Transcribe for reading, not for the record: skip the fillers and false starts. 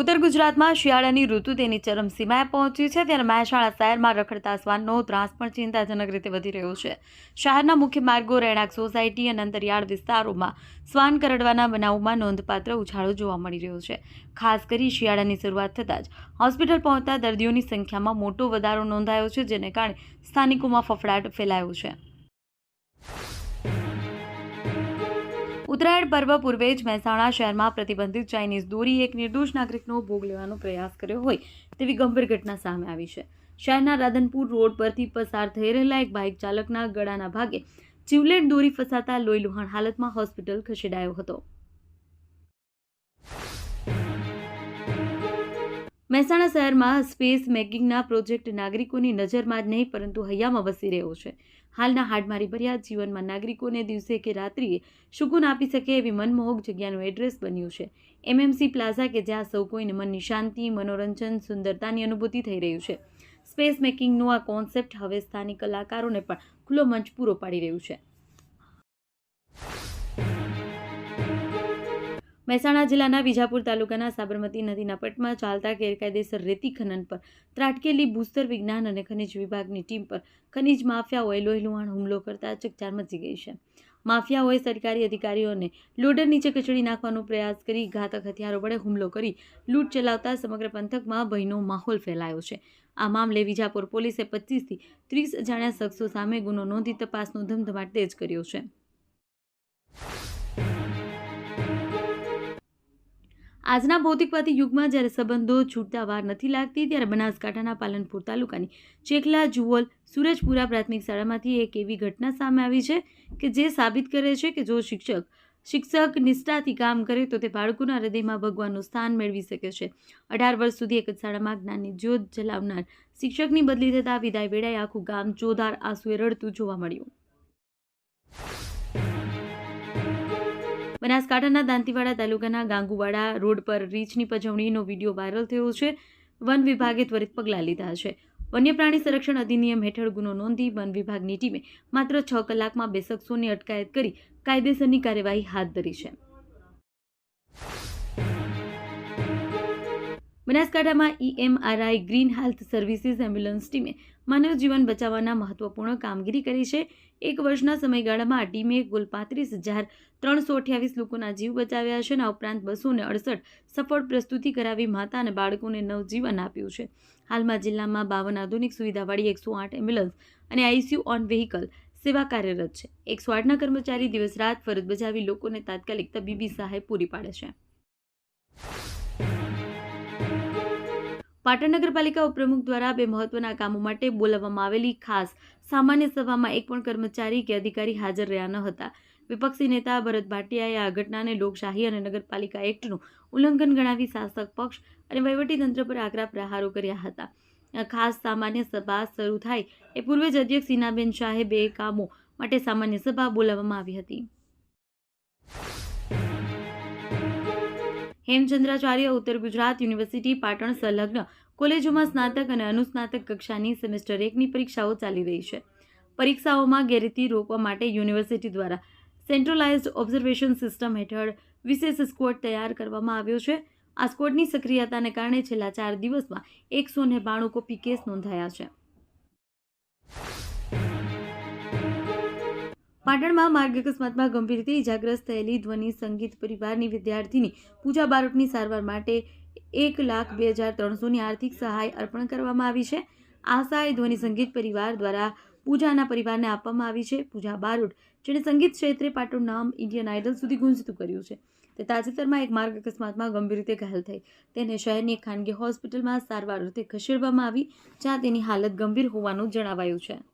ઉત્તર ગુજરાતમાં શિયાળાની ઋતુ તેની ચરમસીમાએ પહોંચી છે, ત્યારે મહેસાણા શહેરમાં રખડતા શ્વાનનો ત્રાસ પણ ચિંતાજનક રીતે વધી રહ્યો છે. શહેરના મુખ્ય માર્ગો, રહેણાંક સોસાયટી અને અંતરિયાળ વિસ્તારોમાં શ્વાન કરડવાના બનાવોમાં નોંધપાત્ર ઉછાળો જોવા મળી રહ્યો છે. ખાસ કરી શિયાળાની શરૂઆત થતાં જ હોસ્પિટલ પહોંચતા દર્દીઓની સંખ્યામાં મોટો વધારો નોંધાયો છે, જેને કારણે સ્થાનિકોમાં ફફડાટ ફેલાયો છે. ઉત્તરાયણ પર્વ પૂર્વે જ મહેસાણા શહેરમાં પ્રતિબંધિત ચાઇનીઝ દોરી એક નિર્દોષ નાગરિકનો ભોગ લેવાનો પ્રયાસ કર્યો હોય તેવી ગંભીર ઘટના સામે આવી છે. શહેરના રાધનપુર રોડ પરથી પસાર થઈ રહેલા એક બાઇક ચાલકના ગળાના ભાગે જીવલેણ દોરી ફસાતા લોહીલુહાણ હાલતમાં હોસ્પિટલ ખસેડાયો હતો. મહેસાણા શહેરમાં સ્પેસ મેકિંગના પ્રોજેક્ટ નાગરિકોની નજરમાં જ નહીં પરંતુ હૈયામાં વસી રહ્યો છે. હાલના હાડમારી ભર્યા જીવનમાં નાગરિકોને દિવસે કે રાત્રિએ સુકૂન આપી શકે એવી મનમોહક જગ્યાનું એડ્રેસ બન્યું છે MMC પ્લાઝા, કે જ્યાં સૌ કોઈને મનની શાંતિ, મનોરંજન, સુંદરતાની અનુભૂતિ થઈ રહ્યું છે. સ્પેસ મેકિંગનો આ કોન્સેપ્ટ હવે સ્થાનિક કલાકારોને પણ ખુલ્લો મંચ પૂરો પાડી રહ્યું છે. મહેસાણા જિલ્લાના વિજાપુર તાલુકાના સાબરમતી નદીના પટમાં ચાલતા ગેરકાયદેસર રેતી ખનન પર ત્રાટકેલી ભૂસ્તર વિજ્ઞાન અને ખનિજ વિભાગની ટીમ પર ખનિજ માફિયાઓએ લોહીલુહાણ હુમલો કરતા ચકચાર મચી ગઈ છે. માફિયાઓએ સરકારી અધિકારીઓને લોડર નીચે કચડી નાખવાનો પ્રયાસ કરી ઘાતક હથિયારો વડે હુમલો કરી લૂંટ ચલાવતા સમગ્ર પંથકમાં ભયનો માહોલ ફેલાયો છે. આ મામલે વિજાપુર પોલીસે 25 થી 30 અજાણ્યા શખ્સો સામે ગુનો નોંધી તપાસનો ધમધમાટ તેજ કર્યો છે. આજના ભૌતિકવાદી યુગમાં જ્યારે સંબંધો છૂટતા વાર નથી લાગતી, ત્યારે બનાસકાંઠાના પાલનપુર તાલુકાની ચેખલા જુવલ સુરજપુરા પ્રાથમિક શાળામાંથી એક એવી ઘટના સામે આવી છે કે જે સાબિત કરે છે કે જો શિક્ષક નિષ્ઠાથી કામ કરે તો તે બાળકોના હૃદયમાં ભગવાનનું સ્થાન મેળવી શકે છે. 18 વર્ષ સુધી એક જ શાળામાં જ્ઞાનની જ્યોત જલાવનાર શિક્ષકની બદલી થતા વિદાય વેળાએ આખું ગામ ચોધાર આંસુએ રડતું જોવા મળ્યું. બનાસકાંઠાના દાંતીવાડા તાલુકાના ગાંગુવાડા રોડ પર રીંછની પજવણીનો વિડીયો વાયરલ થયો છે. વન વિભાગે ત્વરિત પગલાં લીધા છે. વન્ય પ્રાણી સંરક્ષણ અધિનિયમ હેઠળ ગુનો નોંધી વન વિભાગની ટીમે માત્ર 6 કલાકમાં 2 શખ્સોની અટકાયત કરી કાયદેસરની કાર્યવાહી હાથ ધરી છે. બનાસકાંઠામાં EMRI green health services ambulance ટીમે માનવ જીવન બચાવવાના મહત્વપૂર્ણ કામગીરી કરી છે. 1 વર્ષના સમયગાળામાં આ ટીમે કુલ 35,328 લોકોના જીવ બચાવ્યા છે. આ ઉપરાંત 268 સફળ પ્રસ્તુતિ કરાવી માતા અને બાળકોને નવજીવન આપ્યું છે. હાલમાં જિલ્લામાં 52 આધુનિક સુવિધાવાળી 108 એમ્બ્યુલન્સ અને ICU ઓન વ્હીકલ સેવા કાર્યરત છે. 108ના કર્મચારી દિવસ રાત ફરજ બજાવી લોકોને તાત્કાલિક તબીબી સહાય પૂરી પાડે છે. પાટણ નગરપાલિકા ઉપપ્રમુખ દ્વારા 2 મહત્વના કામો માટે બોલાવવામાં આવેલી ખાસ સામાન્ય સભામાં એક પણ કર્મચારી કે અધિકારી હાજર રહ્યા ન હતા. વિપક્ષી નેતા ભરત ભાટિયાએ આ ઘટનાને લોકશાહી અને નગરપાલિકા એક્ટનું ઉલ્લંઘન ગણાવી શાસક પક્ષ અને વહીવટીતંત્ર પર આકરા પ્રહારો કર્યા હતા. ખાસ સામાન્ય સભા શરૂ થાય એ પૂર્વે જ અધ્યક્ષ હિનાબેન શાહે 2 કામો માટે સામાન્ય સભા બોલાવવામાં આવી હતી. હેમચંદ્રાચાર્ય ઉત્તર ગુજરાત યુનિવર્સિટી પાટણ સંલગ્ન કોલેજોમાં સ્નાતક અને અનુસ્નાતક કક્ષાની સેમેસ્ટર 1ની પરીક્ષાઓ ચાલી રહી છે. પરીક્ષાઓમાં ગેરરીતિ રોકવા માટે યુનિવર્સિટી દ્વારા સેન્ટ્રલાઇઝ્ડ ઓબ્ઝર્વેશન સિસ્ટમ હેઠળ વિશેષ સ્ક્વોડ તૈયાર કરવામાં આવ્યો છે. આ સ્ક્વોડની સક્રિયતાને કારણે છેલ્લા 4 દિવસમાં 192 કોપી કેસ નોંધાયા છે. પાટણમાં માર્ગ અકસ્માતમાં ગંભીર રીતે ઇજાગ્રસ્ત થયેલી ધ્વનિ સંગીત પરિવારની વિદ્યાર્થીની પૂજા બારોટની સારવાર માટે 1,02,300ની આર્થિક સહાય અર્પણ કરવામાં આવી છે. આ સહાય ધ્વનિ સંગીત પરિવાર દ્વારા પૂજાના પરિવારને આપવામાં આવી છે. પૂજા બારોટ, જેણે સંગીત ક્ષેત્રે પાટણનું નામ ઇન્ડિયન આઇડલ સુધી ગુંજતું કર્યું છે, તે તાજેતરમાં એક માર્ગ અકસ્માતમાં ગંભીર રીતે ઘાયલ થઈ તેને શહેરની એક ખાનગી હોસ્પિટલમાં સારવાર અર્થે ખસેડવામાં આવી, જ્યાં તેની હાલત ગંભીર હોવાનું જણાવાયું છે.